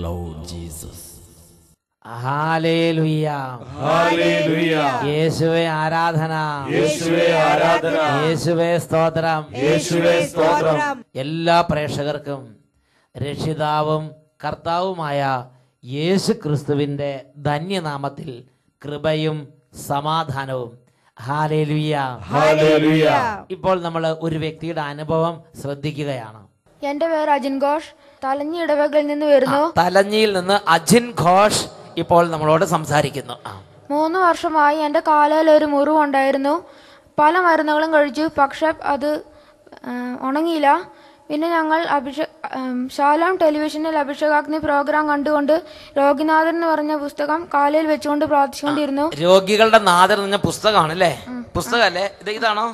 Lord Jesus. Hallelujah hallelujah. യേശുവേ ആരാധന, യേശുവേ ആരാധന, യേശുവേ സ്തോത്രം. യേശുവേ സ്തോത്രം. എല്ലാ പ്രേക്ഷകർക്കും രക്ഷിതാവും കർത്താവുമായ യേശു ക്രിസ്തുവിന്റെ ധന്യനാമത്തിൽ കൃപയും സമാധാനവും. ഹല്ലേലൂയ. ഹല്ലേലൂയ. ഇപ്പോൾ നമ്മൾ ഒരു വ്യക്തിയുടെ അനുഭവം ശ്രദ്ധിക്കുകയാണ്. എന്റെ പേര് അജിൻ ഘോഷ്, തലഞ്ഞി ഇടവകയിൽ നിന്ന് വരുന്നു. തലഞ്ഞിയിൽ നിന്ന് അജിൻ ഘോഷ് ഇപ്പോൾ നമ്മളോട് സംസാരിക്കുന്നു. 3 വർഷമായി എന്റെ കാലിൽ ഒരു മുറിവുണ്ടായിരുന്നു. പല മരുന്നുകളും കഴിച്ചു, പക്ഷെ അത് ഉണങ്ങിയില്ല. പിന്നെ ഞങ്ങൾ ശാലോം ടെലിവിഷനിൽ അഭിഷേകാഗ്നി പ്രോഗ്രാം കണ്ടുകൊണ്ട് രോഗിനാഥൻ എന്ന് പറഞ്ഞ പുസ്തകം കാലിൽ വെച്ചുകൊണ്ട് പ്രാർത്ഥിച്ചുകൊണ്ടിരുന്നു. രോഗികളുടെ നാഥൻ എന്ന പുസ്തകമാണ് അല്ലേ? പുസ്തകല്ലേ ഇതാണോ?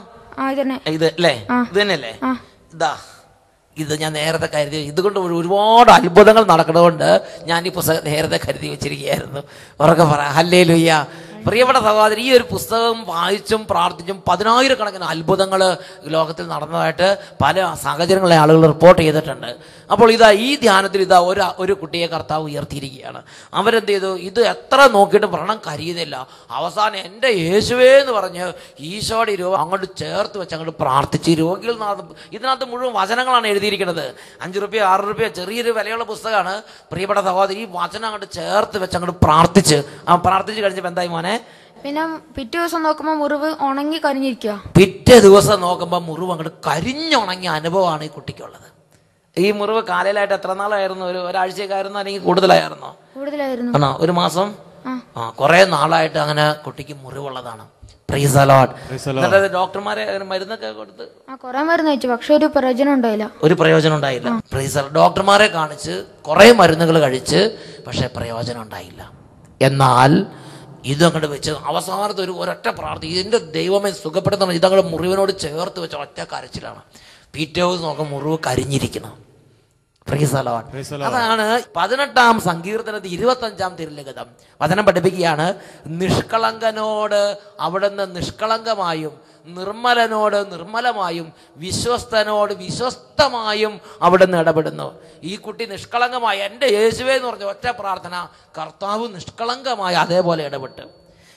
ഇത് അല്ലേ? ഇത് തന്നെയല്ലേ? ഇതാ ഇത് ഞാൻ നേരത്തെ കരുതി, ഇതുകൊണ്ട് ഒരുപാട് അത്ഭുതങ്ങൾ നടക്കുന്നതുകൊണ്ട് ഞാൻ ഈ പുസ്തകം നേരത്തെ കരുതി വെച്ചിരിക്കുകയായിരുന്നു. ഉറക്കെ പറ ഹല്ലേലൂയ. പ്രിയപ്പെട്ട സഹോദരൻ, ഈ ഒരു പുസ്തകം വായിച്ചും പ്രാർത്ഥിച്ചും 10,000 അത്ഭുതങ്ങൾ ലോകത്തിൽ നടന്നതായിട്ട് പല സാഹചര്യങ്ങളെ ആളുകൾ റിപ്പോർട്ട് ചെയ്തിട്ടുണ്ട്. അപ്പോൾ ഈ ധ്യാനത്തിൽ ഒരു കുട്ടിയെ കർത്താവ് ഉയർത്തിയിരിക്കുകയാണ്. അവരെന്ത് ചെയ്തു? ഇത് എത്ര നോക്കിയിട്ട് വ്രണം കരിയുന്നില്ല. അവസാനം എൻ്റെ യേശുവേ എന്ന് പറഞ്ഞ് ഈശോയുടെ അങ്ങോട്ട് ചേർത്ത് വെച്ച് അങ്ങോട്ട് പ്രാർത്ഥിച്ച് രോഗികൾ ഇതിനകത്ത് മുഴുവൻ വചനങ്ങളാണ് എഴുതിയിരിക്കുന്നത്. 5 രൂപയോ 6 രൂപയോ ചെറിയൊരു വിലയുള്ള പുസ്തകമാണ്. പ്രിയപ്പെട്ട സഹോദരി, ഈ വചനം അങ്ങോട്ട് ചേർത്ത് വെച്ച് അങ്ങോട്ട് പ്രാർത്ഥിച്ച് കഴിഞ്ഞപ്പോൾ എന്തായി മോനെ? പിന്നെ പിറ്റേ ദിവസം നോക്കുമ്പോൾ മുറിവ് ഉണങ്ങി കരിഞ്ഞിരിക്കുക. പിറ്റേ ദിവസം നോക്കുമ്പോൾ മുറിവ് അങ്ങോട്ട് കരിഞ്ഞുണങ്ങിയ അനുഭവമാണ് ഈ കുട്ടിക്കുള്ളത്. ഈ മുറിവ് കാലയിലായിട്ട് എത്ര നാളായിരുന്നു? ഒരാഴ്ചയൊക്കെ ആയിരുന്നോ അല്ലെങ്കിൽ കൂടുതലായിരുന്നോ? കൂടുതലായിരുന്നു. ആണോ? 1 മാസം? കുറെ നാളായിട്ട് അങ്ങനെ കുട്ടിക്ക് മുറിവുള്ളതാണ്. Price the Lord. എന്നിട്ട് ഡോക്ടർമാരെ മരുന്നൊക്കെ കൊടുത്ത് കുറെ മരുന്ന് കഴിച്ചു, പക്ഷെ ഒരു പ്രയോജനം ഉണ്ടായില്ല. Price the Lord. ഡോക്ടർമാരെ കാണിച്ച് കുറെ മരുന്നുകൾ കഴിച്ച്, പക്ഷെ പ്രയോജനം ഉണ്ടായില്ല. എന്നാൽ ഇതങ്ങോട്ട് വെച്ച് അവസാനത്തെ ഒരൊറ്റ പ്രാർത്ഥന, ഇതിൻ്റെ ദൈവമേ സുഖപ്പെടുത്തണം, ഇതങ്ങോട്ട് മുറിവിനോട് ചേർത്ത് വെച്ച ഒറ്റ കരച്ചിലാണ്. പിറ്റേ ദിവസം നോക്കാം മുറിവ് കരിഞ്ഞിരിക്കണം. Price the Lord. അതാണ് 18-ാം സങ്കീർത്തനത്തിൽ 25-ാം തിരുലിഖിതം വചനം പഠിപ്പിക്കുകയാണ്. നിഷ്കളങ്കനോട് അവിടുന്ന് നിഷ്കളങ്കമായും, നിർമ്മലനോട് നിർമ്മലമായും, വിശ്വസ്തനോട് വിശ്വസ്തമായും അവിടുന്ന് ഇടപെടുന്നു. ഈ കുട്ടി നിഷ്കളങ്കമായി എൻ്റെ യേശുവേ എന്ന് പറഞ്ഞ ഒറ്റ പ്രാർത്ഥന കർത്താവ് നിഷ്കളങ്കമായി അതേപോലെ ഇടപെട്ട്.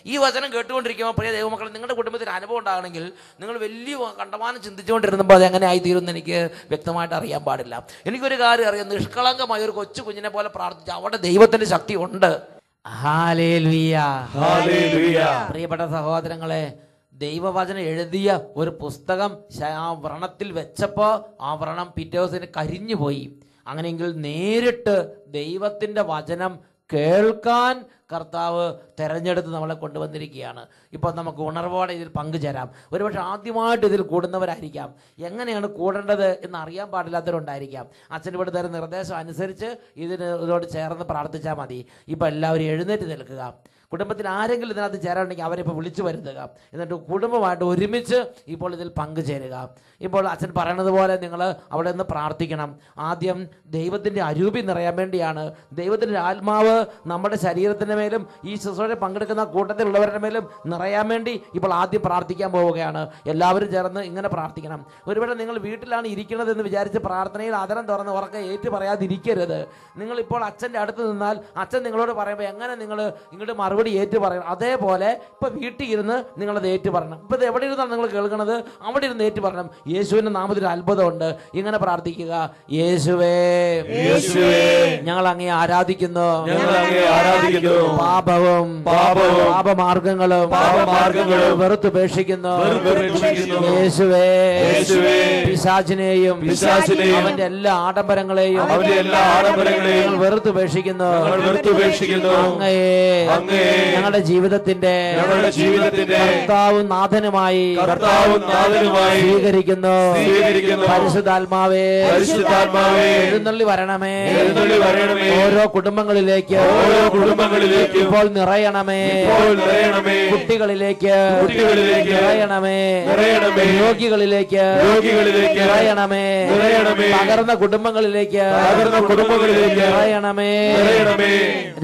ഈ വചനം കേട്ടുകൊണ്ടിരിക്കുമ്പോൾ പ്രിയ ദൈവമക്കളെ, നിങ്ങളുടെ കുടുംബത്തിന് അനുഭവം ഉണ്ടാകണമെങ്കിൽ നിങ്ങൾ വലിയ കണ്ടമാനം ചിന്തിച്ചുകൊണ്ടിരുന്നപ്പോൾ അത് എങ്ങനെ ആയിത്തീരുമെന്ന് എനിക്ക് വ്യക്തമായിട്ട് അറിയാൻ പാടില്ല. എനിക്കൊരു കാര്യം അറിയാം, നിഷ്കളങ്കമായി ഒരു കൊച്ചു കുഞ്ഞിനെ പോലെ പ്രാർത്ഥിച്ച് അവിടെ ദൈവത്തിന്റെ ശക്തി ഉണ്ട്. ഹല്ലേലൂയ. പ്രിയപ്പെട്ട സഹോദരങ്ങളെ, ദൈവവചനം എഴുതിയ ഒരു പുസ്തകം ആ വ്രണത്തിൽ വെച്ചപ്പോൾ ആ വ്രണം പിറ്റേ ദിവസത്തിന് കരിഞ്ഞു പോയി. അങ്ങനെയെങ്കിൽ നേരിട്ട് ദൈവത്തിൻ്റെ വചനം കേൾക്കാൻ കർത്താവ് തെരഞ്ഞെടുത്ത് നമ്മളെ കൊണ്ടുവന്നിരിക്കുകയാണ്. ഇപ്പോൾ നമുക്ക് ഉണർവോടെ ഇതിൽ പങ്കുചേരാം. ഒരുപക്ഷെ ആദ്യമായിട്ട് ഇതിൽ കൂടുന്നവരായിരിക്കാം. എങ്ങനെയാണ് കൂടേണ്ടത് എന്ന് അറിയാൻ പാടില്ലാത്തവരുണ്ടായിരിക്കാം. അച്ഛൻ ഇവിടെ തരുന്ന നിർദ്ദേശം അനുസരിച്ച് ഇതിനോട് ചേർന്ന് പ്രാർത്ഥിച്ചാൽ മതി. ഇപ്പോൾ എല്ലാവരും എഴുന്നേറ്റ് നിൽക്കുക. കുടുംബത്തിൽ ആരെങ്കിലും ഇതിനകത്ത് ചേരാനുണ്ടെങ്കിൽ അവരെ ഇപ്പോൾ വിളിച്ചു വരുത്തുക. എന്നിട്ട് കുടുംബമായിട്ട് ഒരുമിച്ച് ഇപ്പോൾ ഇതിൽ പങ്കുചേരുക. ഇപ്പോൾ അച്ഛൻ പറയണത് പോലെ നിങ്ങൾ അവിടെ നിന്ന് പ്രാർത്ഥിക്കണം. ആദ്യം ദൈവത്തിൻ്റെ അരൂപി നിറയാൻ വേണ്ടിയാണ്. ദൈവത്തിൻ്റെ ആത്മാവ് നമ്മുടെ ശരീരത്തിൻ്റെ മേലും ഈ ശുശ്രൂഷയിൽ പങ്കെടുക്കുന്ന കൂട്ടത്തിലുള്ളവരുടെ മേലും നിറയാൻ വേണ്ടി ഇപ്പോൾ ആദ്യം പ്രാർത്ഥിക്കാൻ പോവുകയാണ്. എല്ലാവരും ചേർന്ന് ഇങ്ങനെ പ്രാർത്ഥിക്കണം. ഒരുവേള നിങ്ങൾ വീട്ടിലാണ് ഇരിക്കുന്നതെന്ന് വിചാരിച്ച് പ്രാർത്ഥനയിൽ ആദരം തുറന്ന് ഉറക്കെ ഏറ്റു പറയാതിരിക്കരുത്. നിങ്ങളിപ്പോൾ അച്ഛൻ്റെ അടുത്ത് നിന്നാൽ അച്ഛൻ നിങ്ങളോട് പറയുമ്പോൾ എങ്ങനെ നിങ്ങൾ ഇങ്ങോട്ട് മറുപടി ഏറ്റു പറയണം. അതേപോലെ ഇപ്പൊ വീട്ടിൽ ഇരുന്ന് നിങ്ങളത് ഏറ്റു പറയണം. ഇപ്പൊ ഇത് എവിടെ ഇരുന്നാണ് നിങ്ങൾ കേൾക്കുന്നത്, അവിടെ ഇരുന്ന് ഏറ്റു പറയണം. യേശുവിന്റെ നാമത്തിൽ അത്ഭുതമുണ്ട്. ഇങ്ങനെ പ്രാർത്ഥിക്കുക. യേശുവേ, ഞങ്ങൾ അങ്ങേ ആരാധിക്കുന്നു. പാപവും പാപമാർഗങ്ങളും വെറുത്തുപേക്ഷിക്കുന്നു. യേശുവേ, പിശാചിനെയും അവന്റെ എല്ലാ ആഡംബരങ്ങളെയും ഞങ്ങൾ വെറുത്തുപേക്ഷിക്കുന്നു. അങ്ങയെ ഞങ്ങളുടെ ജീവിതത്തിന്റെ കർത്താവും നാഥനുമായി സ്വീകരിക്കുന്നു. പരിശുദ്ധാത്മാവേ, എഴുന്നള്ളി വരണമേ. ഓരോ കുടുംബങ്ങളിലേക്ക് ഇപ്പോൾ നിറയണമേ. കുട്ടികളിലേക്ക് നിറയണമേ. രോഗികളിലേക്ക് നിറയണമേ. തകർന്ന കുടുംബങ്ങളിലേക്ക് നിറയണമേ.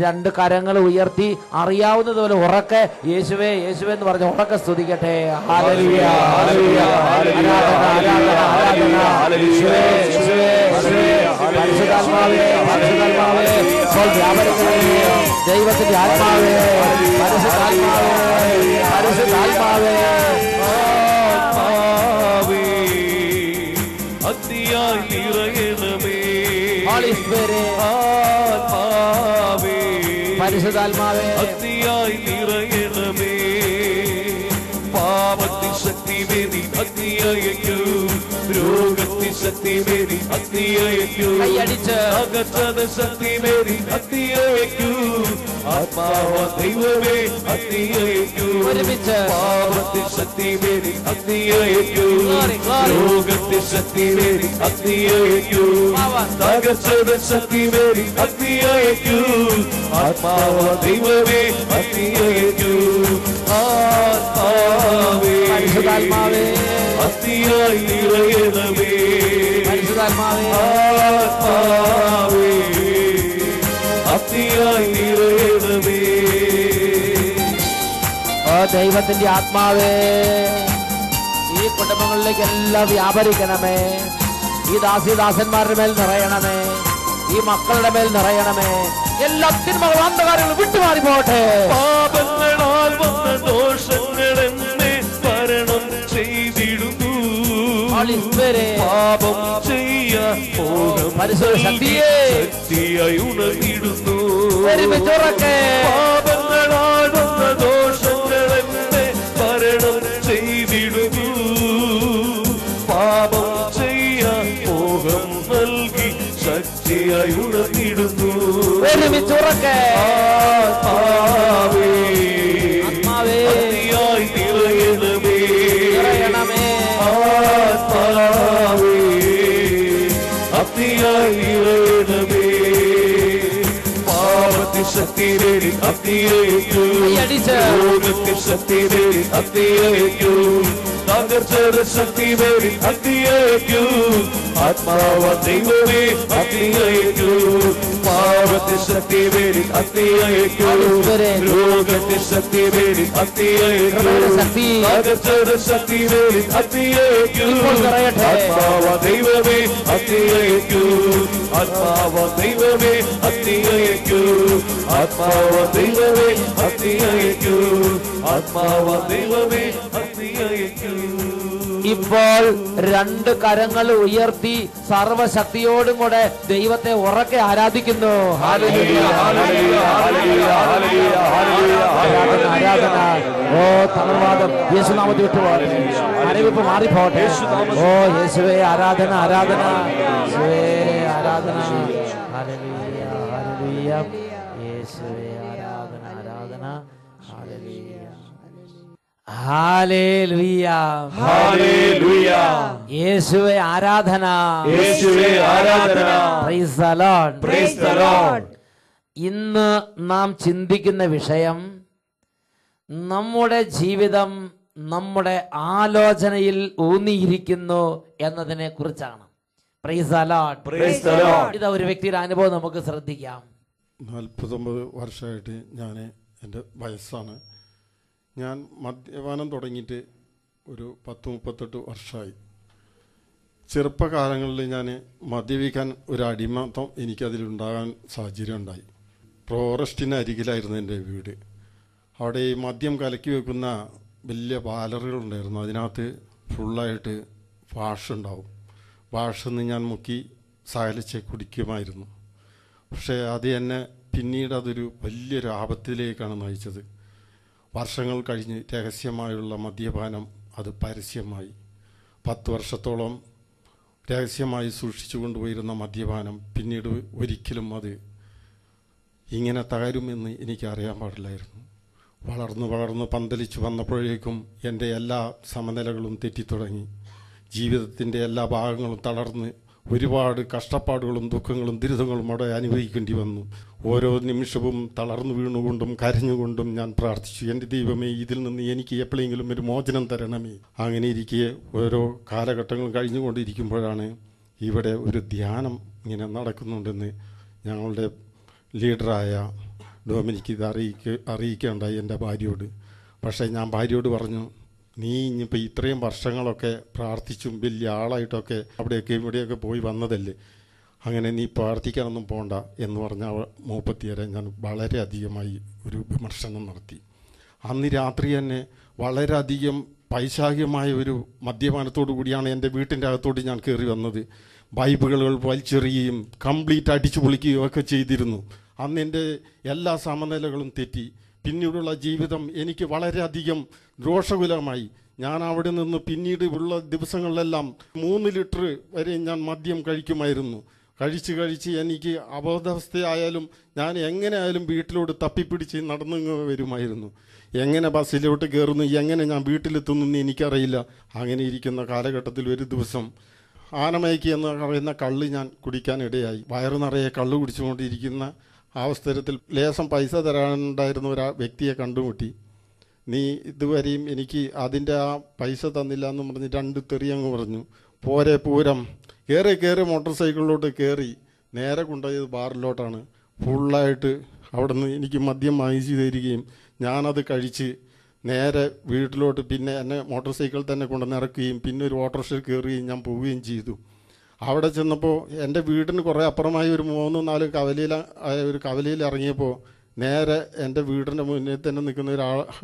2 കരങ്ങൾ ഉയർത്തി അറിയാവുന്നതുപോലെ ഉറക്കെ യേശുവേ യേശുവേ എന്ന് പറഞ്ഞ് ഉറക്കെ സ്തുതിക്കട്ടെ. ഹല്ലേലൂയ, ഹല്ലേലൂയ, ആരാധന, ആരാധന, ആരാധന. യേശുവേ, യേശുവേ, യേശുവേ. പരിശുദ്ധാത്മാവേ, പരിശുദ്ധാത്മാവേ, ഇപ്പോൾ വ്യാപരിക്കണമേ. ദൈവത്തിന്റെ ആത്മാവേ, പരിശുദ്ധാത്മാവേ, പരിശുദ്ധാത്മാവേ, അഗ്നിയായി നിറയണമേ. ഹോളി സ്പിരിറ്റ്, ആത്മാവേ, പരിശുദ്ധാത്മാവേ, അഗ്നിയായി നിറയണമേ. പാപത്തിൻ ശക്തി വേദി അഗ്നിയയക്കൂ, രോഗത്തിൻ ശക്തി വേദി അഗ്നിയയക്കൂ, കൈയടിച്ച് അകറ്റത ശക്തി വേദി അഗ്നിയയക്കൂ. ആത്മാവ ദൈവമേ അഗ്നിയയക്കൂ, ഒരുമിച്ച് പാപത്തിൻ ശക്തി വേദി അഗ്നിയയക്കൂ, രോഗത്തിൻ ശക്തി വേദി അഗ്നിയയക്കൂ, അകറ്റത ശക്തി വേദി അഗ്നിയയക്കൂ. ആത്മാവ ദൈവമേ അഗ്നിയയക്കൂ. ആത്മാവേ, പരിശുദ്ധാത്മാവേ, അഗ്നിയായി നിറയണമേ. പരിശുദ്ധാത്മാവേ, ആത്മാവേ, അഗ്നിയായി നിറയണമേ. ഓ ദൈവത്തിന്റെ ആത്മാവേ, ഈ കുടുംബങ്ങളിലേക്ക് എല്ലാം വ്യാപരിക്കണമേ. ഈ ദാസിദാസന്മാരുടെ മേൽ നിറയണമേ, ഈ മക്കളുടെ മേൽ നിറയണമേ. എല്ലാ തിന്മകളും അന്ധകാരങ്ങളും വിട്ടുമാറി പോട്ടെ. പാപങ്ങളാൽ വന്ന ദോഷങ്ങളെന്നെ ഭരണം ചെയ്തിടുന്നു. പാപം ചെയ്യാൻ പോകം പരിശുദ്ധ ശക്തിയെ ശക്തിയായി ഉണർന്നിടുന്നു. ഒരുമിച്ചുറക്കെ പാപങ്ങളാൽ വന്ന ദോഷങ്ങളെന്നെ ഭരണം ചെയ്തിടുന്നു. പാപം ചെയ്യാൻ പോകം നൽകി ശക്തിയായി ഉണർന്നിടുന്നു. ഒരുമിച്ചുറക്കെ ആത്മാവേ, ആത്മാവേ, അഗ്നിയായി നിറയണമേ. നിറയണമേ. ആത്മാവേ, അഗ്നിയായി നിറയണമേ. പാപത്തിൻ ശക്തി വേണ്ടി അഗ്നിയയക്കൂ, കൈയടിച്ച് രോഗത്തിൻ ശക്തി വേണ്ടി അഗ്നിയയക്കൂ, തകർച്ചയുടെ ശക്തി വേണ്ടി അഗ്നിയയക്കൂ. ആത്മാവ ദൈവമേ അഗ്നിയയക്കൂ, പാപത്തിൻ ശക്തി വേണ്ടി അഗ്നിയയക്കൂ, രോഗത്തിൻ ശക്തി വേണ്ടി അഗ്നിയയക്കൂ, തകർച്ചയുടെ ശക്തി വേണ്ടി അഗ്നിയയക്കൂ. ആത്മാവ ദൈവമേ അഗ്നിയയക്കൂ, ആത്മാവ ദൈവമേ അഗ്നിയയക്കൂ, ആത്മാവ ദൈവമേ അഗ്നിയയക്കൂ, ആത്മാവ ദൈവമേ അഗ്നിയയക്കൂ. ഇപ്പോൾ രണ്ട് കരങ്ങൾ ഉയർത്തി സർവശക്തിയോടും കൂടെ ദൈവത്തെ ഉറക്കെ ആരാധിക്കുന്നു. Hallelujah, hallelujah, hallelujah, hallelujah, hallelujah. ആരാധന, ആരാധന. ഓ തളർവാദം യേശുനാമത്തിൽ വിട്ടുപോകട്ടെ, അറിവിപ്പ് മാറിപ്പോട്ടെ. ഓ യേശുവേ ആരാധന, ആരാധന, യേശുവേ ആരാധന. Hallelujah, hallelujah. യേശുവേ ആരാധന, ആരാധന. Hallelujah, hallelujah, hallelujah. യേശുവേ ആരാധന, യേശുവേ ആരാധന. Price the Lord, praise the Lord. ഇന്ന് നാം ചിന്തിക്കുന്ന വിഷയം നമ്മുടെ ജീവിതം നമ്മുടെ ആലോചനയിൽ ഊന്നിയിരിക്കുന്നു എന്നതിനെ കുറിച്ചാണ്. Price the Lord, praise the Lord. ഇത് ഒരു വ്യക്തിയുടെ അനുഭവം നമുക്ക് ശ്രദ്ധിക്കാം. 49 വർഷമായിട്ട് എൻ്റെ വയസ്സാണ്. ഞാൻ മദ്യപാനം തുടങ്ങിയിട്ട് ഒരു 10-38 വർഷമായി. ചെറുപ്പകാലങ്ങളിൽ ഞാൻ മദ്യപിക്കാൻ ഒരു അടിമത്തം എനിക്കതിലുണ്ടാകാൻ സാഹചര്യം ഉണ്ടായി. ഫോറസ്റ്റിന് അരികിലായിരുന്നു എൻ്റെ വീട്. അവിടെ ഈ മദ്യം കലക്കി വെക്കുന്ന വലിയ ബാലറുകളുണ്ടായിരുന്നു. അതിനകത്ത് ഫുള്ളായിട്ട് വാഷുണ്ടാവും. വാഷെന്ന് ഞാൻ മുക്കി സകലിച്ച് കുടിക്കുമായിരുന്നു. പക്ഷേ അത് എന്നെ പിന്നീട് അതൊരു വലിയൊരു ആപത്തിലേക്കാണ് നയിച്ചത്. വർഷങ്ങൾ കഴിഞ്ഞ് രഹസ്യമായുള്ള മദ്യപാനം അത് പരസ്യമായി. 10 വർഷത്തോളം രഹസ്യമായി സൂക്ഷിച്ചു കൊണ്ടുപോയിരുന്ന മദ്യപാനം പിന്നീട് ഒരിക്കലും അത് ഇങ്ങനെ തകരുമെന്ന് എനിക്കറിയാൻ പാടില്ലായിരുന്നു. വളർന്ന് പന്തലിച്ചു വന്നപ്പോഴേക്കും എൻ്റെ എല്ലാ സമനിലകളും തെറ്റിത്തുടങ്ങി. ജീവിതത്തിൻ്റെ എല്ലാ ഭാഗങ്ങളും തളർന്ന് ഒരുപാട് കഷ്ടപ്പാടുകളും ദുഃഖങ്ങളും ദുരിതങ്ങളും അവിടെ അനുഭവിക്കേണ്ടി വന്നു. ഓരോ നിമിഷവും തളർന്നു വീണുകൊണ്ടും കരഞ്ഞുകൊണ്ടും ഞാൻ പ്രാർത്ഥിച്ചു, എൻ്റെ ദൈവമേ, ഇതിൽ നിന്ന് എനിക്ക് എപ്പോഴെങ്കിലും ഒരു മോചനം തരണമേ. അങ്ങനെ ഇരിക്കെ ഓരോ കാലഘട്ടങ്ങളും കഴിഞ്ഞുകൊണ്ടിരിക്കുമ്പോഴാണ് ഇവിടെ ഒരു ധ്യാനം ഇങ്ങനെ നടക്കുന്നുണ്ടെന്ന് ഞങ്ങളുടെ ലീഡറായ ഡൊമിനിക്ക് ഇത് അറിയിക്കേണ്ടായി എൻ്റെ ഭാര്യയോട്. പക്ഷേ ഞാൻ ഭാര്യയോട് പറഞ്ഞു, നീ ഇനിയിപ്പോൾ ഇത്രയും വർഷങ്ങളൊക്കെ പ്രാർത്ഥിച്ചും വലിയ ആളായിട്ടൊക്കെ അവിടെയൊക്കെ ഇവിടെയൊക്കെ പോയി വന്നതല്ലേ, അങ്ങനെ നീ പ്രാർത്ഥിക്കാനൊന്നും പോകണ്ട എന്ന് പറഞ്ഞ മൂപ്പത്തിയരെ ഞാൻ വളരെയധികമായി ഒരു വിമർശനം നടത്തി. അന്ന് രാത്രി തന്നെ വളരെയധികം പൈശാചികമായ ഒരു മദ്യപാനത്തോടു കൂടിയാണ് എൻ്റെ വീട്ടിൻ്റെ അകത്തോട്ട് ഞാൻ കയറി വന്നത്. ബൈബിളുകൾ വലിച്ചെറിയുകയും കംപ്ലീറ്റ് അടിച്ചു പൊളിക്കുകയും ഒക്കെ ചെയ്തിരുന്നു. അന്ന് എൻ്റെ എല്ലാ സമനിലകളും തെറ്റി. പിന്നീടുള്ള ജീവിതം എനിക്ക് വളരെയധികം ദോഷകുലമായി. ഞാൻ അവിടെ നിന്ന് പിന്നീട് ഉള്ള ദിവസങ്ങളിലെല്ലാം 3 ലിറ്റർ വരെ ഞാൻ മദ്യം കഴിക്കുമായിരുന്നു. കഴിച്ച് എനിക്ക് അബോധാവസ്ഥയായാലും ഞാൻ എങ്ങനെയായാലും വീട്ടിലോട്ട് തപ്പിപ്പിടിച്ച് നടന്നു വരുമായിരുന്നു. എങ്ങനെ ബസ്സിലോട്ട് കയറുന്നു, എങ്ങനെ ഞാൻ വീട്ടിലെത്തുന്നു എന്ന് എനിക്കറിയില്ല. അങ്ങനെ ഇരിക്കുന്ന കാലഘട്ടത്തിൽ ഒരു ദിവസം ആനമയക്കി എന്ന് പറയുന്ന കള്ള് ഞാൻ കുടിക്കാനിടയായി. വയറു നിറയെ കള്ള് കുടിച്ചുകൊണ്ടിരിക്കുന്ന അവസരത്തിൽ ലേശം പൈസ തരാനുണ്ടായിരുന്ന ഒരു വ്യക്തിയെ കണ്ടുമുട്ടി. നീ ഇതുവരെയും എനിക്ക് അതിൻ്റെ ആ പൈസ തന്നില്ല എന്ന് പറഞ്ഞ് 2 തെറിയങ്ങ് പറഞ്ഞു. പോരെ പൂരം കയറി മോട്ടോർ സൈക്കിളിലോട്ട് കയറി നേരെ കൊണ്ടുപോയത് ബാറിലോട്ടാണ്. ഫുള്ളായിട്ട് അവിടെ നിന്ന് എനിക്ക് മദ്യം വാങ്ങിച്ചു തരികയും ഞാനത് കഴിച്ച് നേരെ വീട്ടിലോട്ട് പിന്നെ എന്നെ മോട്ടോർ സൈക്കിൾ തന്നെ കൊണ്ടുവന്നിറക്കുകയും പിന്നെ ഒരു ഓട്ടോറിക്ഷയിൽ കയറുകയും ഞാൻ പോവുകയും ചെയ്തു. അവിടെ ചെന്നപ്പോൾ എൻ്റെ വീടിന് കുറേ അപ്പുറമായി ഒരു 3-4 കവലയിൽ ഇറങ്ങിയപ്പോൾ നേരെ എൻ്റെ വീടിൻ്റെ മുന്നിൽ തന്നെ നിൽക്കുന്ന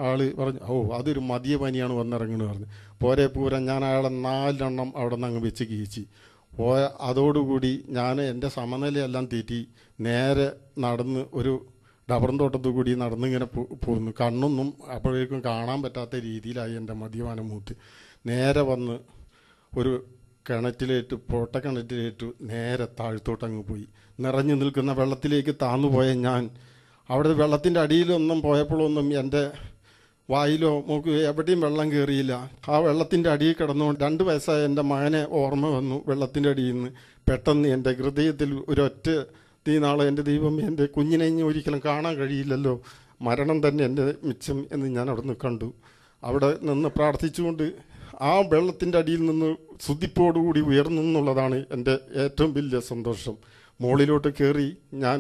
ആൾ പറഞ്ഞു, ഓ അതൊരു മദ്യപാനിയാണ് വന്നിറങ്ങുന്നത് പറഞ്ഞു. പോരെ പൂരം ഞാൻ അയാളെ 4 എണ്ണം അവിടെ നിന്ന് അങ്ങ് വെച്ച് കീച്ചി പോയ. അതോടുകൂടി ഞാൻ എൻ്റെ സമനിലയെല്ലാം തെറ്റി നേരെ നടന്ന് ഒരു ഡബറും തോട്ടത്തു കൂടി നടന്നിങ്ങനെ പോന്നു. കണ്ണൊന്നും അപ്പോഴേക്കും കാണാൻ പറ്റാത്ത രീതിയിലായി എൻ്റെ മദ്യപാനം മൂത്ത്. നേരെ വന്ന് ഒരു പൊട്ടക്കിണറ്റിലേറ്റു നേരെ താഴ്ത്തോട്ടങ്ങ് പോയി. നിറഞ്ഞു നിൽക്കുന്ന വെള്ളത്തിലേക്ക് താന്നുപോയ ഞാൻ അവിടെ വെള്ളത്തിൻ്റെ അടിയിലൊന്നും പോയപ്പോഴൊന്നും എൻ്റെ വായിലോ മൂക്കോ എവിടെയും വെള്ളം കയറിയില്ല. ആ വെള്ളത്തിൻ്റെ അടിയിൽ കിടന്നുകൊണ്ട് 2 വയസ്സായ എൻ്റെ മകനെ ഓർമ്മ വന്നു. വെള്ളത്തിൻ്റെ അടിയിൽ നിന്ന് പെട്ടെന്ന് എൻ്റെ ഹൃദയത്തിൽ ഒരൊറ്റ നാളെ എൻ്റെ ദൈവം എൻ്റെ കുഞ്ഞിനെ ഇനി ഒരിക്കലും കാണാൻ കഴിയില്ലല്ലോ, മരണം തന്നെ എൻ്റെ മിച്ചം എന്ന് ഞാൻ അവിടെ നിന്ന് കണ്ടു. അവിടെ നിന്ന് പ്രാർത്ഥിച്ചുകൊണ്ട് ആ വെള്ളത്തിൻ്റെ അടിയിൽ നിന്ന് സ്തുതിപ്പോടുകൂടി ഉയർന്നു എന്നുള്ളതാണ് എൻ്റെ ഏറ്റവും വലിയ സന്തോഷം. മുകളിലോട്ട് കയറി ഞാൻ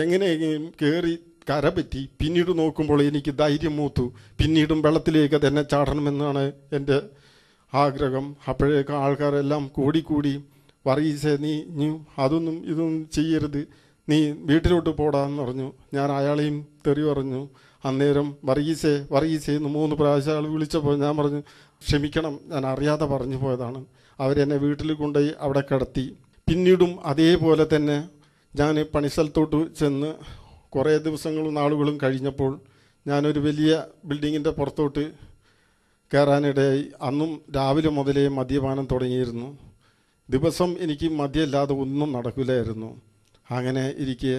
എങ്ങനെയെങ്കിലും കയറി കരപറ്റി. പിന്നീട് നോക്കുമ്പോൾ എനിക്ക് ധൈര്യം മൂത്തു. പിന്നീടും വെള്ളത്തിലേക്ക് തന്നെ ചാടണമെന്നാണ് എൻ്റെ ആഗ്രഹം. അപ്പോഴേക്കും ആൾക്കാരെല്ലാം കൂടി വർഗീസേ നീ അതൊന്നും ഇതൊന്നും ചെയ്യരുത്, നീ വീട്ടിലോട്ട് പോടാന്ന് പറഞ്ഞു. ഞാൻ അയാളെയും തെറി പറഞ്ഞു. അന്നേരം വർഗീസേ എന്ന് 3 പ്രാവശ്യം ആൾ വിളിച്ചപ്പോൾ ഞാൻ പറഞ്ഞു, ക്ഷമിക്കണം, ഞാൻ അറിയാതെ പറഞ്ഞു പോയതാണ്. അവരെന്നെ വീട്ടിൽ കൊണ്ടുപോയി അവിടെ കിടത്തി. പിന്നീടും അതേപോലെ തന്നെ ഞാൻ പണിസ്ഥലത്തോട്ട് ചെന്ന് കുറേ ദിവസങ്ങളും നാളുകളും കഴിഞ്ഞപ്പോൾ ഞാനൊരു വലിയ ബിൽഡിങ്ങിൻ്റെ പുറത്തോട്ട് കയറാനിടയായി. അന്നും രാവിലെ മുതലേ മദ്യപാനം തുടങ്ങിയിരുന്നു. ദിവസം എനിക്ക് മദ്യമില്ലാതെ ഒന്നും നടക്കില്ലായിരുന്നു. അങ്ങനെ ഇരിക്കെ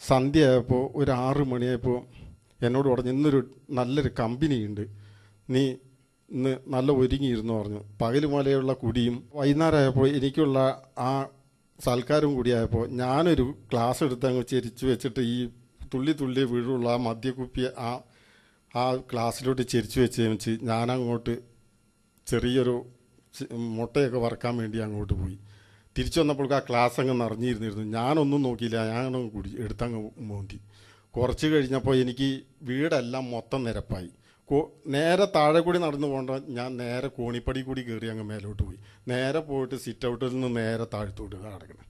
സന്ധ്യയായപ്പോൾ ഒരു 6 മണിയായപ്പോൾ എന്നോട് പറഞ്ഞു, ഇന്നൊരു നല്ലൊരു കമ്പനിയുണ്ട്, നീ ഇന്ന് നല്ല ഒരുങ്ങിയിരുന്നു പറഞ്ഞു. പകൽ മുതലുള്ള കുടിയും വൈകുന്നേരമായപ്പോൾ എനിക്കുള്ള ആ സൽക്കാരം കൂടിയായപ്പോൾ ഞാനൊരു ഗ്ലാസ് എടുത്ത് അങ്ങ് ചെരിച്ച് വെച്ചിട്ട് ഈ തുള്ളി വീഴുള്ള ആ മദ്യക്കുപ്പി ആ ഗ്ലാസ്സിലോട്ട് ചെരിച്ച് വെച്ച് ഞാനങ്ങോട്ട് ചെറിയൊരു മുട്ടയൊക്കെ വറക്കാൻ വേണ്ടി അങ്ങോട്ട് പോയി. തിരിച്ചു വന്നപ്പോൾ ആ ക്ലാസ് അങ്ങ് നിറഞ്ഞിരുന്നിരുന്നു. ഞാനൊന്നും നോക്കിയില്ല, ഞാനങ്ങ് എടുത്തങ്ങ് മോന്തി. കുറച്ച് കഴിഞ്ഞപ്പോൾ എനിക്ക് വീടെല്ലാം മൊത്തം നിരപ്പായി. നേരെ താഴെ കൂടി നടന്നു പോകേണ്ട ഞാൻ നേരെ കോണിപ്പടി കൂടി കയറി അങ്ങ് മേലോട്ട് പോയി. നേരെ പോയിട്ട് സിറ്റ് ഔട്ടിൽ നിന്ന് നേരെ താഴ്ത്തോട്ട് കിടക്കണം.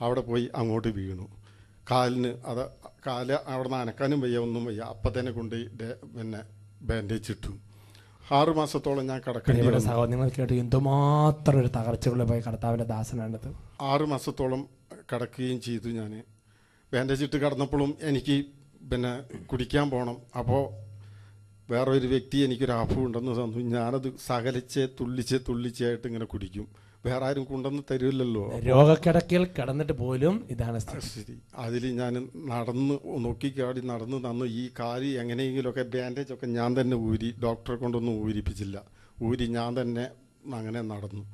അവിടെ പോയി അങ്ങോട്ട് വീണു. കാലിന് കാല് അവിടെ നിന്ന് അനക്കാനും വയ്യ, ഒന്നും വയ്യ. അപ്പം തന്നെ കൊണ്ട് പിന്നെ ബാൻഡേജ് ഇട്ടു. 6 മാസത്തോളം ഞാൻ കിടക്കേണ്ടി വന്നു. നിങ്ങൾ കേട്ടു എന്തുമാത്രം ഒരു തകർച്ചകളിൽ പോയി കർത്താവിൻ്റെ ദാസനാണത്. 6 മാസത്തോളം കിടക്കുകയും ചെയ്തു. ഞാൻ ബാൻഡേജ് ഇട്ട് കിടന്നപ്പോഴും എനിക്ക് പിന്നെ കുടിക്കാൻ പോകണം. അപ്പോൾ വേറെ ഒരു വ്യക്തി എനിക്കൊരു ആഫു ഉണ്ടെന്ന് തന്നു. ഞാനത് സകലിച്ച് തുള്ളിച്ചായിട്ട് ഇങ്ങനെ കുടിക്കും. വേറെ ആരും കൊണ്ടുവന്ന് തരില്ലല്ലോ. രോഗക്കിടക്കയിൽ കിടന്നിട്ട് പോലും ഇതാണ് സ്ഥിതി. അതിൽ ഞാൻ നടന്ന് നോക്കിക്കാടി നടന്ന് ഈ കാല് എങ്ങനെയെങ്കിലുമൊക്കെ ബാൻഡേജൊക്കെ ഞാൻ തന്നെ ഊരി, ഡോക്ടറെ കൊണ്ടൊന്നും ഊരിപ്പിച്ചില്ല, ഊരി ഞാൻ തന്നെ അങ്ങനെ നടന്നു.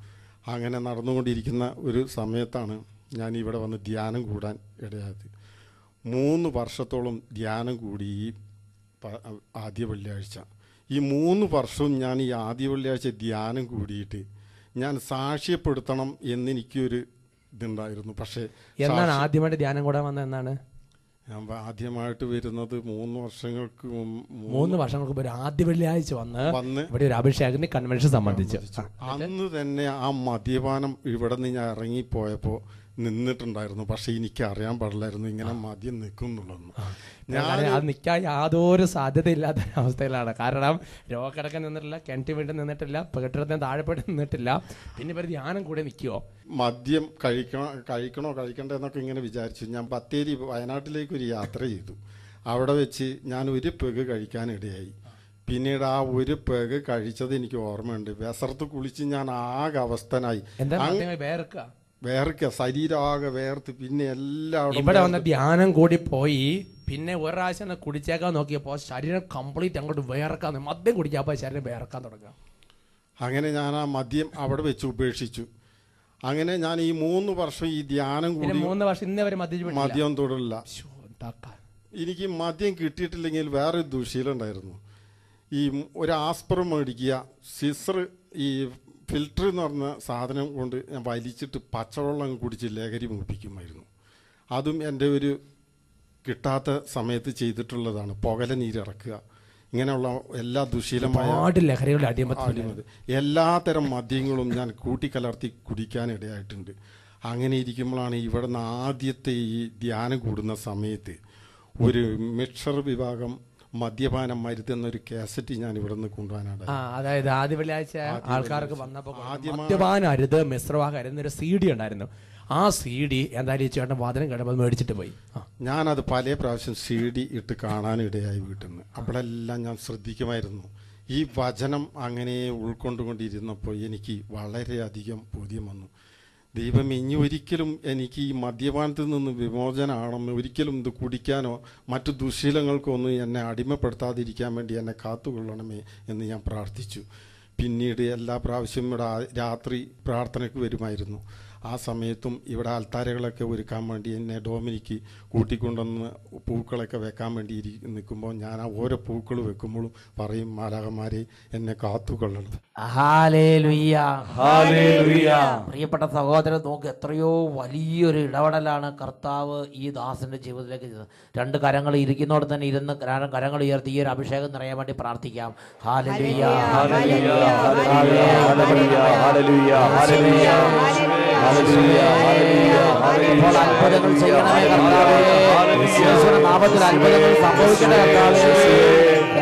അങ്ങനെ നടന്നുകൊണ്ടിരിക്കുന്ന ഒരു സമയത്താണ് ഞാൻ ഇവിടെ വന്ന് ധ്യാനം കൂടാൻ ഇടയായത്. 3 വർഷത്തോളം ധ്യാനം കൂടി ഈ ആദ്യ വെള്ളിയാഴ്ച. ഈ 3 വർഷവും ഞാൻ ഈ ആദ്യ വെള്ളിയാഴ്ച ധ്യാനം കൂടിയിട്ട് ഞാൻ സാക്ഷ്യപ്പെടുത്തണം എന്നെനിക്കൊരു ഇതുണ്ടായിരുന്നു. പക്ഷേ എന്നാണ് ആദ്യമായിട്ട് ധ്യാനം കൂടാൻ വന്നത്? എന്നാണ് ഞാൻ ആദ്യമായിട്ട് വരുന്നത്? 3 വർഷങ്ങൾക്ക് 3 വർഷങ്ങൾക്ക് മുമ്പ് ആദ്യ വെള്ളിയാഴ്ച വന്ന് ഇവിടെ ഒരു അഭിഷേകത്തിന് കൺവെൻഷൻ സംബന്ധിച്ചു. അന്ന് തന്നെ ആ മദ്യപാനം ഇവിടെ നിന്ന് ഞാൻ ഇറങ്ങിപ്പോയപ്പോൾ നിന്നിട്ടുണ്ടായിരുന്നു. പക്ഷെ എനിക്ക് അറിയാൻ പാടില്ലായിരുന്നു ഇങ്ങനെ മദ്യം നിൽക്കും എന്നുള്ളതൊന്നും. അത് നിൽക്കാൻ യാതൊരു സാധ്യതയില്ലാത്ത അവസ്ഥയിലാണ്. കാരണം രോഗക്കിടക്കാൻ നിന്നിട്ടില്ല, കിണറ്റി വീണ്ടും നിന്നിട്ടില്ല, കെട്ടിടത്തിന് താഴെപ്പെട്ട് നിന്നിട്ടില്ല. പിന്നെ ഇവർ ധ്യാനം കൂടെ നിൽക്കുമോ? മദ്യം കഴിക്കണോ കഴിക്കണ്ടേ എന്നൊക്കെ ഇങ്ങനെ വിചാരിച്ചു. ഞാൻ ബത്തേരി വയനാട്ടിലേക്ക് ഒരു യാത്ര ചെയ്തു. അവിടെ വെച്ച് ഞാൻ ഒരു പെഗ് കഴിക്കാനിടയായി. പിന്നീട് ആ ഒരു പെഗ് കഴിച്ചത് എനിക്ക് ഓർമ്മയുണ്ട്. വിസർത്ത് കുളിച്ച് ഞാൻ ആകെ അവസ്ഥനായി. വേർക്ക ശരീരമാകെ വേർത്ത്. പിന്നെ എല്ലാവരും ഇവിടെ വന്ന ധ്യാനം കൂടി പോയി. പിന്നെ ഒരാഴ്ച കുടിച്ചേക്കാൻ നോക്കിയപ്പോൾ ശരീരം കംപ്ലീറ്റ് അങ്ങോട്ട് വേർക്കാൻ, മദ്യം കുടിക്കാപ്പോൾ ശരീരം വേർക്കാൻ തുടങ്ങുക. അങ്ങനെ ഞാൻ ആ മദ്യം അവിടെ വെച്ച് ഉപേക്ഷിച്ചു. അങ്ങനെ ഞാൻ ഈ 3 വർഷം ഈ ധ്യാനം കൂടി 3 വർഷം ഇന്നേ വരെ മദ്യം തൊടില്ല. എനിക്ക് മദ്യം കിട്ടിയിട്ടില്ലെങ്കിൽ വേറൊരു ദുശീലം ഉണ്ടായിരുന്നു. ഈ ഒരു ആസ്പർ മേടിക്കുക, സിസർ ഈ ഫിൽറ്റർ എന്ന് പറഞ്ഞ സാധനം കൊണ്ട് ഞാൻ വലിച്ചിട്ട് പച്ചവെള്ളം കുടിച്ച് ലഹരി മൂപ്പിക്കുമായിരുന്നു. അതും എൻ്റെ ഒരു കിട്ടാത്ത സമയത്ത് ചെയ്തിട്ടുള്ളതാണ്. പുകല നീരിറക്കുക, ഇങ്ങനെയുള്ള എല്ലാ ദുശീലമായ ലഹരികളുടെ അടിമതി, എല്ലാത്തരം മദ്യങ്ങളും ഞാൻ കൂട്ടിക്കലർത്തി കുടിക്കാനിടയായിട്ടുണ്ട്. അങ്ങനെ ഇരിക്കുമ്പോഴാണ് ഇവിടെ നിന്ന് ആദ്യത്തെ ഈ ധ്യാനം കൂടുന്ന സമയത്ത് ഒരു മിക്സർ വിഭാഗം മദ്യപാനം മരുതെന്നൊരു കാസറ്റ് ഞാൻ ഇവിടെ നിന്ന് കൊണ്ടുപോകാനാണ്. അതായത് ആദ്യ വെള്ളിയാഴ്ച ആൾക്കാർക്ക് വന്നപ്പോൾ മദ്യപാനം അരുത്, മിശ്രവാഹം അരുന്നൊരു CD ഉണ്ടായിരുന്നു. ആ CD എന്തായാലും ചേട്ടൻ വാദനം കേട്ടപ്പോൾ മേടിച്ചിട്ട് പോയി. ഞാനത് പല പ്രാവശ്യം CD ഇട്ട് കാണാനിടയായി വീട്ടിൽ നിന്ന്. അപ്പോഴെല്ലാം ഞാൻ ശ്രദ്ധിക്കുമായിരുന്നു. ഈ വചനം അങ്ങനെ ഉൾക്കൊണ്ടുകൊണ്ടിരുന്നപ്പോൾ എനിക്ക് വളരെയധികം ബോധ്യം വന്നു. ദൈവം ഇനി ഒരിക്കലും എനിക്ക് ഈ മദ്യപാനത്തിൽ നിന്ന് വിമോചനമാണെന്ന്, ഒരിക്കലും ഇത് കുടിക്കാനോ മറ്റു ദുശീലങ്ങൾക്കോ ഒന്നും എന്നെ അടിമപ്പെടുത്താതിരിക്കാൻ വേണ്ടി എന്നെ കാത്തുകൊള്ളണമേ എന്ന് ഞാൻ പ്രാർത്ഥിച്ചു. പിന്നീട് എല്ലാ പ്രാവശ്യവും ഇവിടെ രാത്രി പ്രാർത്ഥനയ്ക്ക് വരുമായിരുന്നു. ആ സമയത്തും ഇവിടെ ആൽത്താരകളൊക്കെ ഒരുക്കാൻ വേണ്ടി എന്നെ ഡോമിനിക്ക് കൂട്ടിക്കൊണ്ടുവന്ന് പൂക്കളൊക്കെ വെക്കാൻ വേണ്ടി നിൽക്കുമ്പോൾ ഞാൻ ആ ഓരോ പൂക്കൾ വെക്കുമ്പോഴും പറയും, മാലാഖമാരെ എന്നെ കാത്തുകൊള്ളണം. പ്രിയപ്പെട്ട സഹോദരൻ, നോക്ക്, എത്രയോ വലിയൊരു ഇടപെടലാണ് കർത്താവ് ഈ ദാസന്റെ ജീവിതത്തിലേക്ക് ചെയ്തത്. 2 കരങ്ങൾ ഇരിക്കുന്നതോടെ തന്നെ ഇരുന്ന് കരങ്ങൾ ഉയർത്തി ഈ ഒരു അഭിഷേകം നിറയാൻ വേണ്ടി പ്രാർത്ഥിക്കാം. Hallelujah, hallelujah, hallelujah, hallelujah. അത്ഭുതങ്ങൾ ചെയ്യണമേ കർത്താവേ, യേശുവിന്റെ നാമത്തിൽ അത്ഭുതങ്ങൾ സംഭവിക്കണേ കർത്താവേ.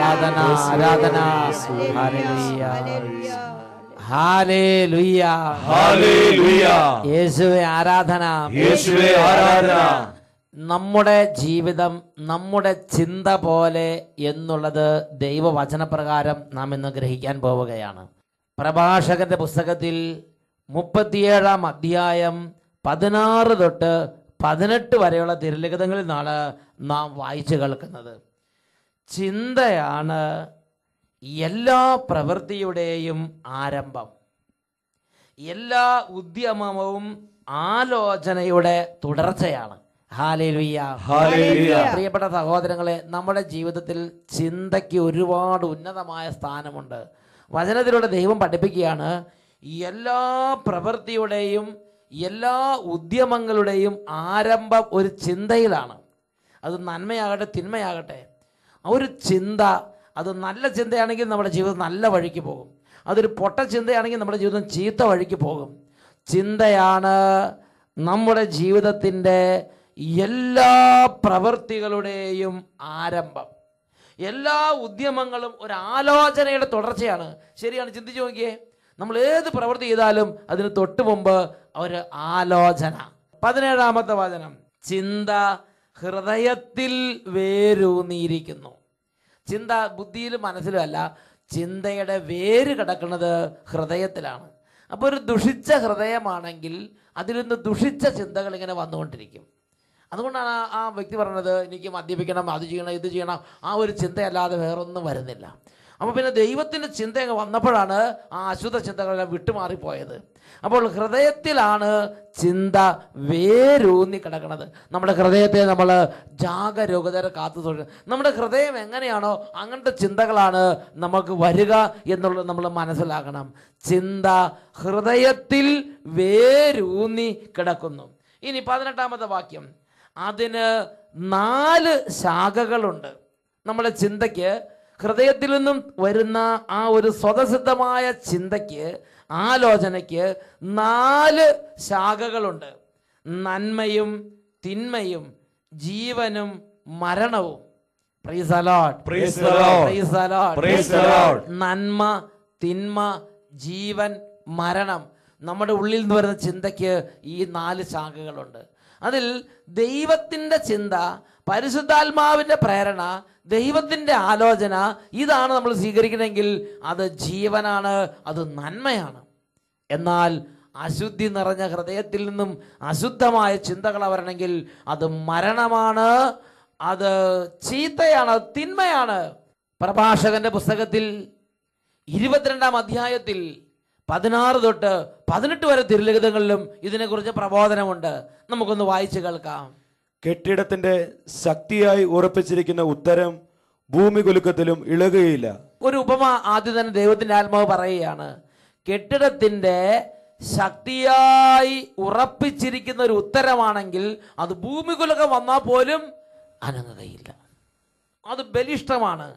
ആരാധന, ആരാധന. Hallelujah, hallelujah, hallelujah. യേശുവേ ആരാധന, യേശുവേ ആരാധന. നമ്മുടെ ജീവിതം നമ്മുടെ ചിന്ത പോലെ എന്നുള്ളത് ദൈവവചനപ്രകാരം നാം ഇന്ന് ഗ്രഹിക്കാൻ പോവുകയാണ്. പ്രഭാഷകന്റെ പുസ്തകത്തിൽ 37-ാം അധ്യായം 16 തൊട്ട് 18 വരെയുള്ള തിരുലിഖിതങ്ങളിൽ നിന്നാണ് നാം വായിച്ചു കേൾക്കുന്നത്. ചിന്തയാണ് എല്ലാ പ്രവൃത്തിയുടെയും ആരംഭം. എല്ലാ ഉദ്യമവും ആലോചനയുടെ തുടർച്ചയാണ്. Hallelujah, hallelujah. പ്രിയപ്പെട്ട സഹോദരങ്ങളെ, നമ്മുടെ ജീവിതത്തിൽ ചിന്തയ്ക്ക് ഒരുപാട് ഉന്നതമായ സ്ഥാനമുണ്ട്. വചനത്തിലൂടെ ദൈവം പഠിപ്പിക്കുകയാണ്, എല്ലാ പ്രവൃത്തിയുടെയും എല്ലാ ഉദ്യമങ്ങളുടെയും ആരംഭം ഒരു ചിന്തയിലാണ്. അത് നന്മയാകട്ടെ തിന്മയാകട്ടെ, ആ ഒരു ചിന്ത, അത് നല്ല ചിന്തയാണെങ്കിൽ നമ്മുടെ ജീവിതം നല്ല വഴിക്ക് പോകും. അതൊരു പൊട്ട ചിന്തയാണെങ്കിൽ നമ്മുടെ ജീവിതം ചീത്ത വഴിക്ക് പോകും. ചിന്തയാണ് നമ്മുടെ ജീവിതത്തിൻ്റെ എല്ലാ പ്രവൃത്തികളുടെയും ആരംഭം. എല്ലാ ഉദ്യമങ്ങളും ഒരു ആലോചനയുടെ തുടർച്ചയാണ്. ശരിയാണ്, ചിന്തിച്ചു നോക്കിയേ. നമ്മൾ ഏത് പ്രവൃത്തി ചെയ്താലും അതിന് തൊട്ട് മുമ്പ് ഒരു ആലോചന. 17-ാമത്തെ വചനം, ചിന്ത ഹൃദയത്തിൽ വേരൂന്നിയിരിക്കുന്നു. ചിന്ത ബുദ്ധിയിലും മനസ്സിലും അല്ല, ചിന്തയുടെ വേര് കിടക്കുന്നത് ഹൃദയത്തിലാണ്. അപ്പോൾ ഒരു ദുഷിച്ച ഹൃദയമാണെങ്കിൽ അതിൽ നിന്ന് ദുഷിച്ച ചിന്തകൾ ഇങ്ങനെ വന്നുകൊണ്ടിരിക്കും. അതുകൊണ്ടാണ് ആ വ്യക്തി പറഞ്ഞത്, എനിക്ക് മദ്യപിക്കണം, അത് ചെയ്യണം, ഇത് ചെയ്യണം, ആ ഒരു ചിന്തയല്ലാതെ വേറൊന്നും വരുന്നില്ല. അപ്പോൾ പിന്നെ ദൈവത്തിൻ്റെ ചിന്ത വന്നപ്പോഴാണ് ആ അശുദ്ധ ചിന്തകളെല്ലാം വിട്ടുമാറിപ്പോയത്. അപ്പോൾ ഹൃദയത്തിലാണ് ചിന്ത വേരൂന്നി കിടക്കുന്നത്. നമ്മുടെ ഹൃദയത്തെ നമ്മൾ ജാഗരൂകതരെ കാത്തു സൂക്ഷിക്കണം. നമ്മുടെ ഹൃദയം എങ്ങനെയാണോ അങ്ങനത്തെ ചിന്തകളാണ് നമുക്ക് വരിക എന്നുള്ളത് നമ്മൾ മനസ്സിലാക്കണം. ചിന്ത ഹൃദയത്തിൽ വേരൂന്നി കിടക്കുന്നു. ഇനി 18-ാമത്തെ വാക്യം, അതിന് 4 ശാഖകളുണ്ട്. നമ്മുടെ ചിന്തയ്ക്ക്, ഹൃദയത്തിൽ നിന്നും വരുന്ന ആ ഒരു സ്വതസിദ്ധമായ ചിന്തയ്ക്ക്, ആലോചനയ്ക്ക് 4 ശാഖകളുണ്ട്. നന്മയും തിന്മയും ജീവനും മരണവും. Praise the Lord. Praise the Lord. Praise the Lord. Praise the Lord. നന്മ, തിന്മ, ജീവൻ, മരണം. നമ്മുടെ ഉള്ളിൽ നിന്ന് വരുന്ന ചിന്തയ്ക്ക് ഈ 4 ശാഖകളുണ്ട്. അതിൽ ദൈവത്തിൻ്റെ ചിന്ത, പരിശുദ്ധാത്മാവിൻ്റെ പ്രേരണ, ദൈവത്തിൻ്റെ ആലോചന, ഇതാണ് നമ്മൾ സ്വീകരിക്കണമെങ്കിൽ അത് ജീവനാണ്, അത് നന്മയാണ്. എന്നാൽ അശുദ്ധി നിറഞ്ഞ ഹൃദയത്തിൽ നിന്നും അശുദ്ധമായ ചിന്തകൾ വരണമെങ്കിൽ അത് മരണമാണ്, അത് ചീത്തയാണ്, അത് തിന്മയാണ്. പ്രഭാഷകന്റെ പുസ്തകത്തിൽ 22-ാം അധ്യായത്തിൽ 16 തൊട്ട് 18 വരെ തിരുലിഖിതങ്ങളിലും ഇതിനെക്കുറിച്ച് പ്രബോധനമുണ്ട്. നമുക്കൊന്ന് വായിച്ചു കേൾക്കാം. കെട്ടിടത്തിന്റെ ശക്തിയായി ഉറപ്പിച്ചിരിക്കുന്ന ഉത്തരം ഭൂമി കുലുക്കത്തിലും ഇളകുകയില്ല. ഒരു ഉപമ ആദ്യം തന്നെ ദൈവത്തിന്റെ ആത്മാവ് പറയുകയാണ്. കെട്ടിടത്തിന്റെ ശക്തിയായി ഉറപ്പിച്ചിരിക്കുന്ന ഒരു ഉത്തരമാണെങ്കിൽ അത് ഭൂമി കുലുക്കം വന്നാൽ പോലും അനങ്ങുകയില്ല. അത് ബലിഷ്ഠമാണ്.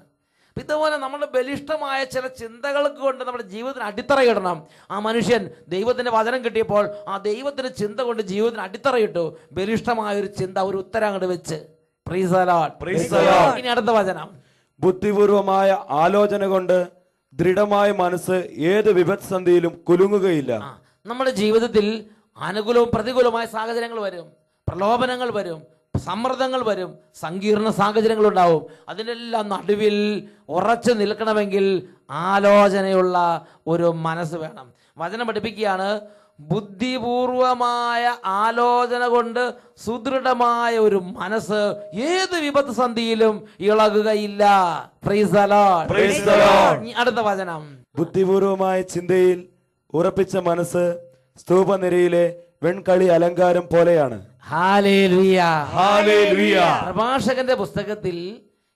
ഇതുപോലെ നമ്മുടെ ബലിഷ്ഠമായ ചില ചിന്തകൾക്ക് കൊണ്ട് നമ്മുടെ ജീവിതത്തിന് അടിത്തറയിടണം. ആ മനുഷ്യൻ ദൈവത്തിന്റെ വചനം കിട്ടിയപ്പോൾ ആ ദൈവത്തിന്റെ ചിന്ത കൊണ്ട് ജീവിതത്തിന് അടിത്തറയിട്ടു. ബലിഷ്ഠമായ ഒരു ചിന്ത, ഒരു ഉത്തരം അങ്ങോട്ട് വെച്ച്. Praise the Lord. Praise the Lord. ഇനി അടുത്ത വചനം. ബുദ്ധിപൂർവമായ ആലോചന കൊണ്ട് ദൃഢമായ മനസ്സ് ഏത് വിപത്സന്ധിയിലും കുലുങ്ങുകയില്ല. നമ്മുടെ ജീവിതത്തിൽ അനുകൂലവും പ്രതികൂലമായ സാഹചര്യങ്ങൾ വരും, പ്രലോഭനങ്ങൾ വരും, സമ്മർദ്ദങ്ങൾ വരും, സങ്കീർണ സാഹചര്യങ്ങൾ ഉണ്ടാവും. അതിനെല്ലാം നടുവിൽ ഉറച്ചു നിൽക്കണമെങ്കിൽ ആലോചനയുള്ള ഒരു മനസ്സ് വേണം. വചനം പഠിപ്പിക്കുകയാണ്, ബുദ്ധിപൂർവമായ ആലോചന കൊണ്ട് സുദൃഢമായ ഒരു മനസ്സ് ഏത് വിപത്ത് സന്ധിയിലും ഇളകുകയില്ല. Praise the Lord. Praise the Lord. അടുത്ത വചനം. ബുദ്ധിപൂർവമായ ചിന്തയിൽ ഉറപ്പിച്ച മനസ്സ് സ്തൂപനിരയിലെ വെൺകളി അലങ്കാരം പോലെയാണ്. ഹല്ലേലൂയ. ഹല്ലേലൂയ. പ്രഭാഷകന്റെ പുസ്തകത്തിൽ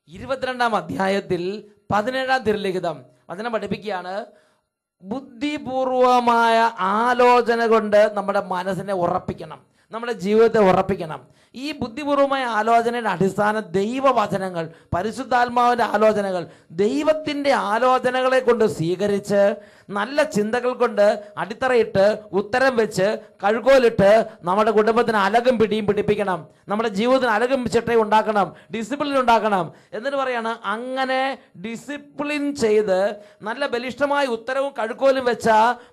22-ാം അധ്യായത്തിൽ 17-ാം തിരുലിഖിതം വചനം പഠിപ്പിക്കുകയാണ്, ബുദ്ധിപൂർവമായ ആലോചന കൊണ്ട് നമ്മുടെ മനസ്സിനെ ഉറപ്പിക്കണം, നമ്മുടെ ജീവിതത്തെ ഉറപ്പിക്കണം. ഈ ബുദ്ധിപൂർവമായ ആലോചനയുടെ അടിസ്ഥാനം ദൈവവചനങ്ങൾ, പരിശുദ്ധാത്മാവിൻ്റെ ആലോചനകൾ, ദൈവത്തിൻ്റെ ആലോചനകളെ കൊണ്ട് സ്വീകരിച്ച് നല്ല ചിന്തകൾ കൊണ്ട് അടിത്തറയിട്ട് ഉത്തരം വെച്ച് കഴുകോലിട്ട് നമ്മുടെ കുടുംബത്തിന് അലകും പിടിയും പിടിപ്പിക്കണം, നമ്മുടെ ജീവിതത്തിന് അലകും ചിട്ടയും ഉണ്ടാക്കണം, ഡിസിപ്ലിൻ ഉണ്ടാക്കണം. എന്നിട്ട് പറയാണ്, അങ്ങനെ ഡിസിപ്ലിൻ ചെയ്ത് നല്ല ബലിഷ്ഠമായ ഉത്തരവും കഴുകോലും വെച്ച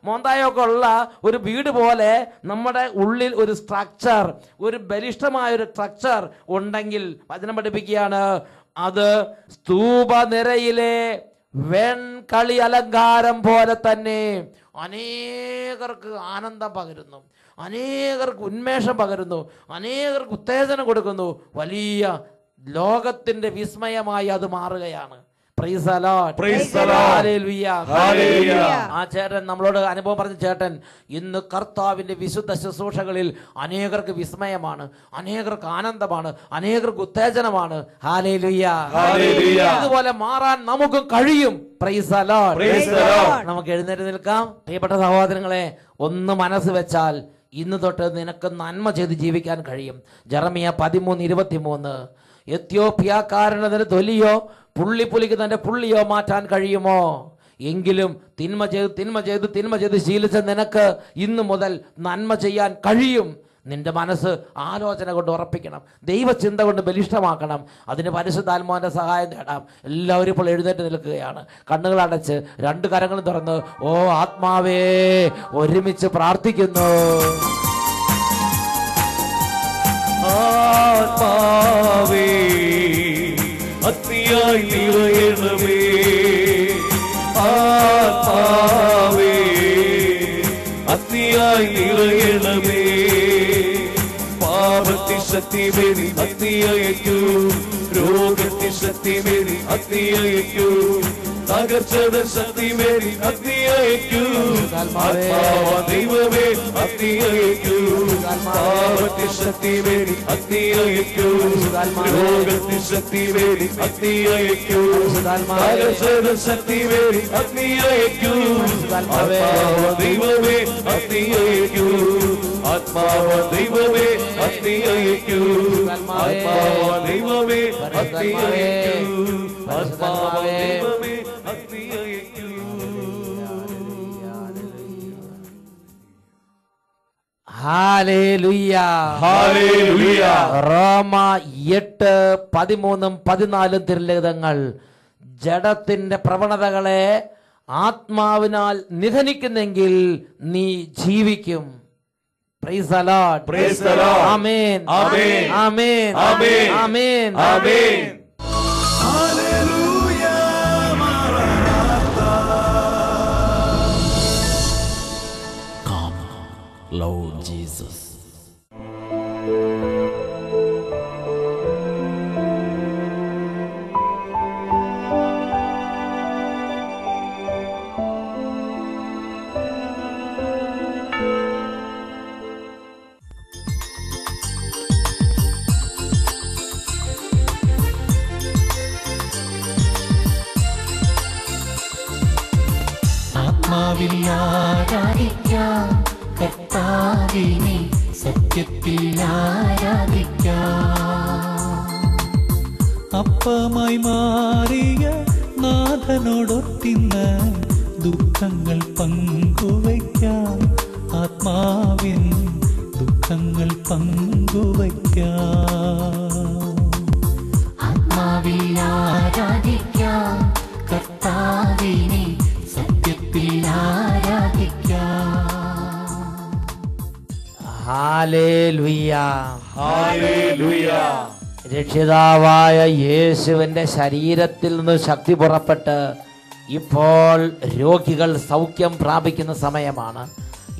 മോന്തായൊക്കെ ഉള്ള ഒരു വീട് പോലെ നമ്മുടെ ഉള്ളിൽ ഒരു സ്ട്രക്ചർ, ഒരു ബലിഷ്ഠമായ ഒരു സ്ട്രക്ചർ ഉണ്ടെങ്കിൽ വചനം പഠിപ്പിക്കുകയാണ്, അത് സ്തൂപനിരയിലെ വെൺകളി അലങ്കാരം പോലെ തന്നെ അനേകർക്ക് ആനന്ദം പകരുന്നു, അനേകർക്ക് ഉന്മേഷം പകരുന്നു, അനേകർക്ക് ഉത്തേജനം കൊടുക്കുന്നു. വലിയ ലോകത്തിന്റെ വിസ്മയമായി അത് മാറുകയാണ്. Praise the Lord. Praise the Lord. Hallelujah. Hallelujah. ആ ചേട്ടൻ നമ്മളോട് അനുഭവം പറഞ്ഞ ചേട്ടൻ ഇന്ന് കർത്താവിന്റെ വിശുദ്ധ ശുശ്രൂഷകളിൽ അനേകർക്ക് വിസ്മയമാണ്, അനേകർക്ക് ആനന്ദമാണ്, അനേകർക്ക് ഉത്തേജനമാണ്. ഹല്ലേലൂയ. ഹല്ലേലൂയ. ഇതുപോലെ മാറാൻ നമുക്കും കഴിയും. Praise the Lord. Praise the Lord. നമുക്ക് എഴുന്നേറ്റ് നിൽക്കാം. പ്രിയപ്പെട്ട സഹോദരങ്ങളെ, ഒന്ന് മനസ്സ് വെച്ചാൽ ഇന്ന് തൊട്ട് നിനക്ക് നന്മ ചെയ്ത് ജീവിക്കാൻ കഴിയും. ജെറമിയ 13:23. എത്യോപ്യക്കാരനതിന് തൊലിയോ പുള്ളിപ്പുലിക്ക് തന്റെ പുള്ളിയോ മാറ്റാൻ കഴിയുമോ? എങ്കിലും തിന്മ ചെയ്ത് ശീലിച്ച നിനക്ക് ഇന്നു മുതൽ നന്മ ചെയ്യാൻ കഴിയും. നിന്റെ മനസ്സ് ആലോചന കൊണ്ട് ഉറപ്പിക്കണം, ദൈവചിന്ത കൊണ്ട് ബലിഷ്ഠമാക്കണം. അതിന് പരിശുദ്ധാത്മാവിന്റെ സഹായം നേടാം. എല്ലാവരും ഇപ്പോൾ എഴുന്നേറ്റ് നിൽക്കുകയാണ്, കണ്ണുകൾ അടച്ച് 2 കരങ്ങളും തുറന്ന് ഓ ആത്മാവേ ഒരുമിച്ച് പ്രാർത്ഥിക്കുന്നു. ആത്മാവേ അഗ്നിയായി നിറയണമേ, ആത്മാവേ അഗ്നിയായി നിറയണമേ. പാപത്തിൻ ശക്തി മേരി അഗ്നിയയക്കൂ, രോഗത്തിൻ ശക്തി മേരി അഗ്നിയയക്കൂ, തകർച്ചയുടെ ശക്തി മേരി അഗ്നിയയക്കൂ. ആത്മാവ ദൈവമേ അഗ്നിയയക്കൂ, പാപത്തിൻ ശക്തി മേരി അഗ്നിയയക്കൂ, രോഗത്തിൻ ശക്തി മേരി അഗ്നിയയക്കൂ, തകർച്ചയുടെ ശക്തി മേരി അഗ്നിയയക്കൂ. ആത്മാവ ദൈവമേ അഗ്നിയയക്കൂ, ആത്മാവ ദൈവമേ അഗ്നിയയക്കൂ, ആത്മാവ ദൈവമേ അഗ്നിയയക്കൂ, ആത്മാവ ദൈവമേ അഗ്നിയയക്കൂ. ഹല്ലേലൂയ. ഹല്ലേലൂയ. റോമ 8:13-14 തിരുലിഖിതങ്ങൾ ജഡത്തിന്റെ പ്രവണതകളെ ആത്മാവിനാൽ നിധനിക്കുന്നെങ്കിൽ നീ ജീവിക്കും. Praise the Lord. Praise the Lord. ആമേൻ. ആമേൻ. ആമേൻ. ആമേൻ. ആമേൻ. ആമേൻ. ഹല്ലേലൂയ മാറാനാത്ത. Come, Lord Jesus. ആത്മാവിൽ ആരാധിക്കാം കർത്താവിനെ, സത്യത്തിൽ ആരാധിക്കാം. അപ്പമായി മാറിയ നാഥനോടൊത്തിന്ന് ദുഃഖങ്ങൾ പങ്കുവയ്ക്കാം. ആത്മാവിൻ ദുഃഖങ്ങൾ പങ്കുവയ്ക്കാം. ആത്മാവിൽ ആരാധിക്കാം കർത്താവിനെ, സത്യത്തിൽ ആരാധിക്കാം. ഹല്ലേലൂയ. ഹല്ലേലൂയ. രക്ഷിതാവായ യേശുവിൻ്റെ ശരീരത്തിൽ നിന്ന് ശക്തി പുറപ്പെട്ട് ഇപ്പോൾ രോഗികൾ സൗഖ്യം പ്രാപിക്കുന്ന സമയമാണ്.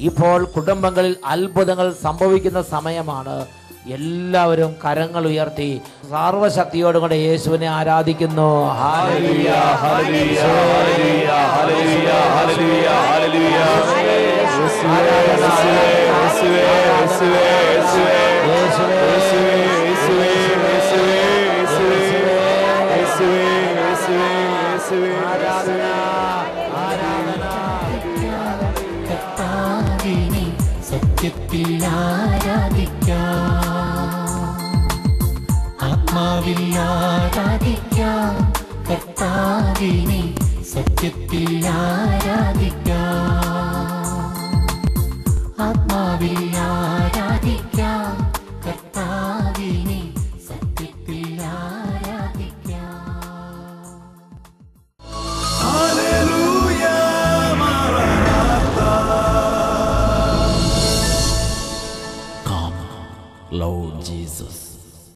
ഇപ്പോൾ കുടുംബങ്ങളിൽ അത്ഭുതങ്ങൾ സംഭവിക്കുന്ന സമയമാണ്. എല്ലാവരും കരങ്ങൾ ഉയർത്തി സർവശക്തിയോടുകൂടെ യേശുവിനെ ആരാധിക്കുന്നു. Hallelujah. Hallelujah. Hallelujah. Hallelujah. Hallelujah. Hallelujah. യേശുവേ, യേശുവേ, യേശുവേ, യേശുവേ, യേശുവേ, യേശുവേ, യേശുവേ, യേശുവേ, യേശുവേ, യേശുവേ, യേശുവേ. കർത്താവിനെ, സത്യത്തിൽ ആരാധിക്കാം. ആത്മാവിൽ ആരാധിക്കാം കർത്താവിനെ, സത്യത്തിൽ ആരാധിക്കാം.